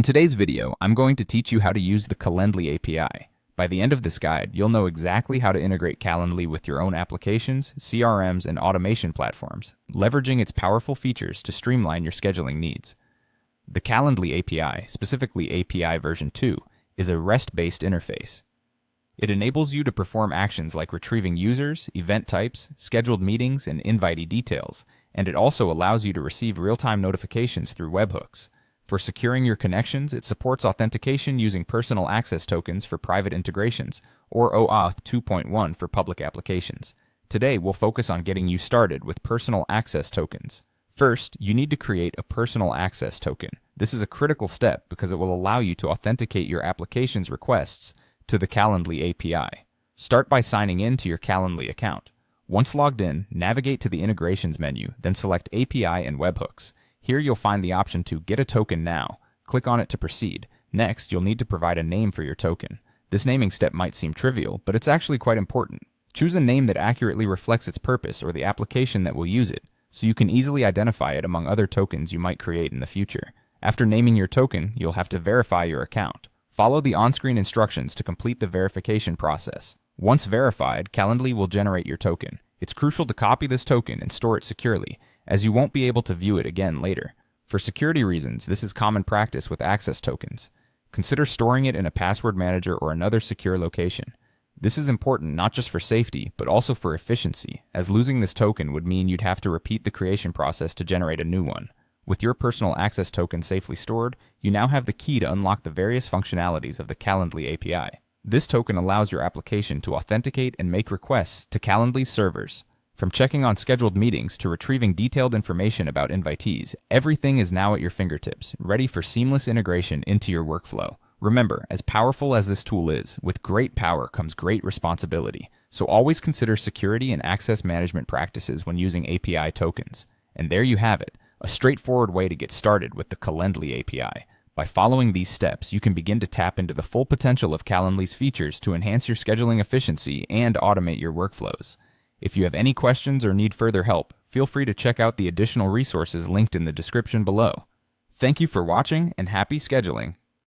In today's video, I'm going to teach you how to use the Calendly API. By the end of this guide, you'll know exactly how to integrate Calendly with your own applications, CRMs, and automation platforms, leveraging its powerful features to streamline your scheduling needs. The Calendly API, specifically API version 2, is a REST-based interface. It enables you to perform actions like retrieving users, event types, scheduled meetings, and invitee details, and it also allows you to receive real-time notifications through webhooks. For securing your connections, it supports authentication using personal access tokens for private integrations, or OAuth 2.1 for public applications. Today, we'll focus on getting you started with personal access tokens. First, you need to create a personal access token. This is a critical step because it will allow you to authenticate your application's requests to the Calendly API. Start by signing in to your Calendly account. Once logged in, navigate to the Integrations menu, then select API and Webhooks. Here you'll find the option to Get a Token Now. Click on it to proceed. Next, you'll need to provide a name for your token. This naming step might seem trivial, but it's actually quite important. Choose a name that accurately reflects its purpose or the application that will use it, so you can easily identify it among other tokens you might create in the future. After naming your token, you'll have to verify your account. Follow the on-screen instructions to complete the verification process. Once verified, Calendly will generate your token. It's crucial to copy this token and store it securely, as you won't be able to view it again later. For security reasons, this is common practice with access tokens. Consider storing it in a password manager or another secure location. This is important not just for safety, but also for efficiency, as losing this token would mean you'd have to repeat the creation process to generate a new one. With your personal access token safely stored, you now have the key to unlock the various functionalities of the Calendly API. This token allows your application to authenticate and make requests to Calendly's servers. From checking on scheduled meetings to retrieving detailed information about invitees, everything is now at your fingertips, ready for seamless integration into your workflow. Remember, as powerful as this tool is, with great power comes great responsibility, so always consider security and access management practices when using API tokens. And there you have it, a straightforward way to get started with the Calendly API. By following these steps, you can begin to tap into the full potential of Calendly's features to enhance your scheduling efficiency and automate your workflows. If you have any questions or need further help, feel free to check out the additional resources linked in the description below. Thank you for watching and happy scheduling.